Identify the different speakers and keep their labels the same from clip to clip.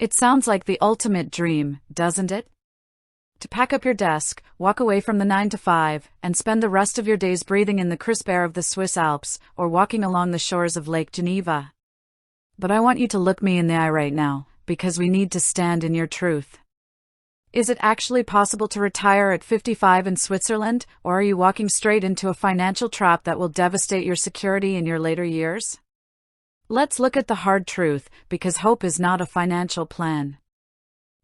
Speaker 1: It sounds like the ultimate dream, doesn't it? To pack up your desk, walk away from the 9 to 5, and spend the rest of your days breathing in the crisp air of the Swiss Alps, or walking along the shores of Lake Geneva. But I want you to look me in the eye right now, because we need to stand in your truth. Is it actually possible to retire at 55 in Switzerland, or are you walking straight into a financial trap that will devastate your security in your later years? Let's look at the hard truth, because hope is not a financial plan.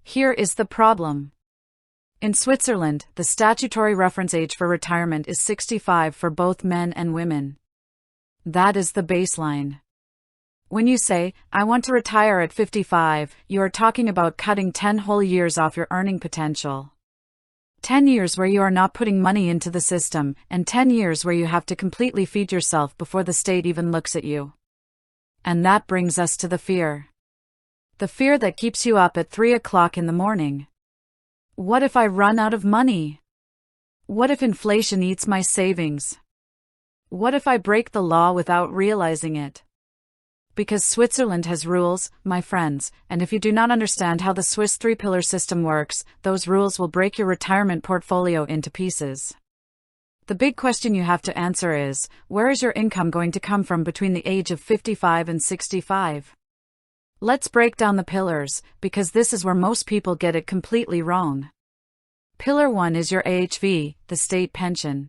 Speaker 1: Here is the problem. In Switzerland, the statutory reference age for retirement is 65 for both men and women. That is the baseline. When you say, I want to retire at 55, you are talking about cutting 10 whole years off your earning potential. 10 years where you are not putting money into the system, and 10 years where you have to completely feed yourself before the state even looks at you. And that brings us to the fear. The fear that keeps you up at 3 o'clock in the morning. What if I run out of money? What if inflation eats my savings? What if I break the law without realizing it? Because Switzerland has rules, my friends, and if you do not understand how the Swiss three-pillar system works, those rules will break your retirement portfolio into pieces. The big question you have to answer is, where is your income going to come from between the age of 55 and 65? Let's break down the pillars, because this is where most people get it completely wrong. Pillar 1 is your AHV, the state pension.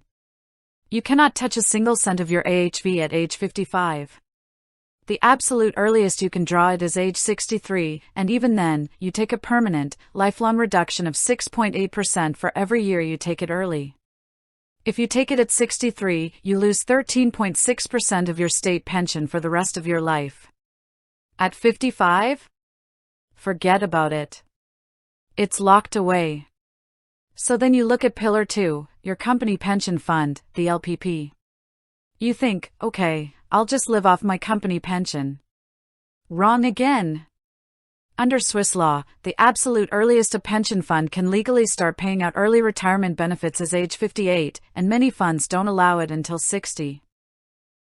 Speaker 1: You cannot touch a single cent of your AHV at age 55. The absolute earliest you can draw it is age 63, and even then, you take a permanent, lifelong reduction of 6.8% for every year you take it early. If you take it at 63, you lose 13.6% of your state pension for the rest of your life. At 55? Forget about it. It's locked away. So then you look at Pillar 2, your company pension fund, the LPP. You think, okay, I'll just live off my company pension. Wrong again. Under Swiss law, the absolute earliest a pension fund can legally start paying out early retirement benefits is age 58, and many funds don't allow it until 60.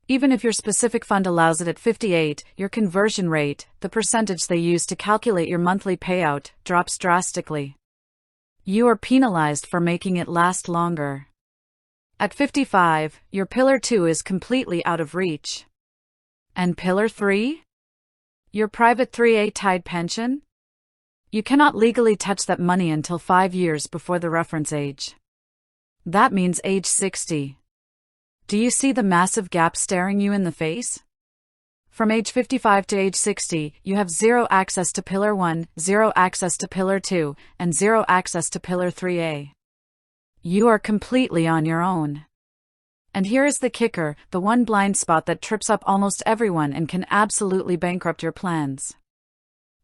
Speaker 1: Even if your specific fund allows it at 58, your conversion rate, the percentage they use to calculate your monthly payout, drops drastically. You are penalized for making it last longer. At 55, your Pillar 2 is completely out of reach. And Pillar 3? Your private 3A tied pension? You cannot legally touch that money until 5 years before the reference age. That means age 60. Do you see the massive gap staring you in the face? From age 55 to age 60, you have zero access to Pillar 1, zero access to Pillar 2, and zero access to Pillar 3A. You are completely on your own. And here is the kicker, the one blind spot that trips up almost everyone and can absolutely bankrupt your plans.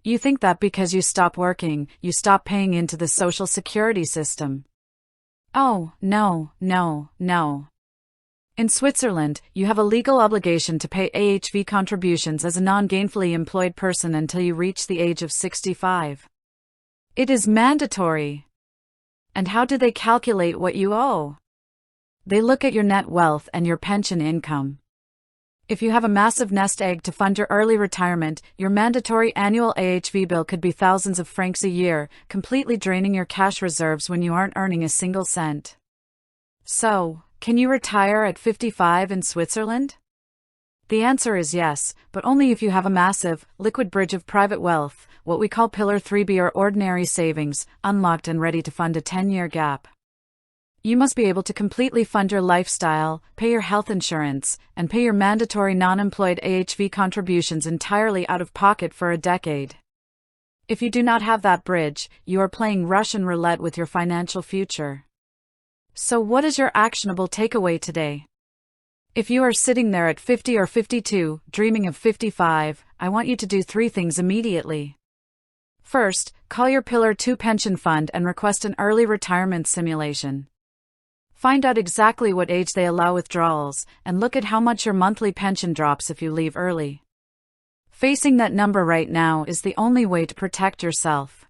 Speaker 1: You think that because you stop working, you stop paying into the social security system. Oh, no, no, no. In Switzerland, you have a legal obligation to pay AHV contributions as a non-gainfully employed person until you reach the age of 65. It is mandatory. And how do they calculate what you owe? They look at your net wealth and your pension income. If you have a massive nest egg to fund your early retirement, your mandatory annual AHV bill could be thousands of francs a year, completely draining your cash reserves when you aren't earning a single cent. So, can you retire at 55 in Switzerland? The answer is yes, but only if you have a massive, liquid bridge of private wealth, what we call Pillar 3B or ordinary savings, unlocked and ready to fund a 10-year gap. You must be able to completely fund your lifestyle, pay your health insurance, and pay your mandatory non-employed AHV contributions entirely out of pocket for a decade. If you do not have that bridge, you are playing Russian roulette with your financial future. So what is your actionable takeaway today? If you are sitting there at 50 or 52, dreaming of 55, I want you to do 3 things immediately. First, call your Pillar 2 pension fund and request an early retirement simulation. Find out exactly what age they allow withdrawals, and look at how much your monthly pension drops if you leave early. Facing that number right now is the only way to protect yourself.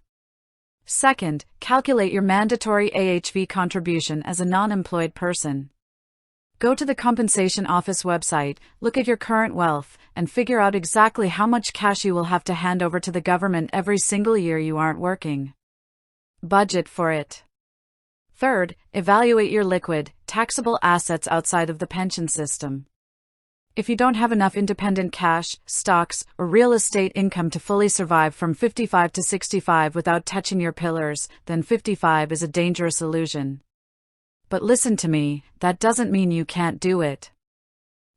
Speaker 1: Second, calculate your mandatory AHV contribution as a non-employed person. Go to the Compensation Office website, look at your current wealth, and figure out exactly how much cash you will have to hand over to the government every single year you aren't working. Budget for it. Third, evaluate your liquid, taxable assets outside of the pension system. If you don't have enough independent cash, stocks, or real estate income to fully survive from 55 to 65 without touching your pillars, then 55 is a dangerous illusion. But listen to me, that doesn't mean you can't do it.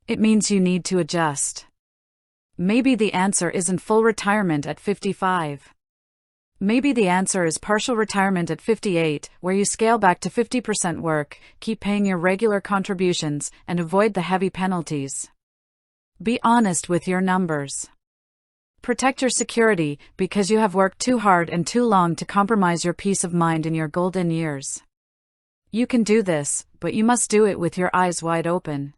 Speaker 1: It means you need to adjust. Maybe the answer isn't full retirement at 55. Maybe the answer is partial retirement at 58, where you scale back to 50% work, keep paying your regular contributions, and avoid the heavy penalties. Be honest with your numbers. Protect your security, because you have worked too hard and too long to compromise your peace of mind in your golden years. You can do this, but you must do it with your eyes wide open.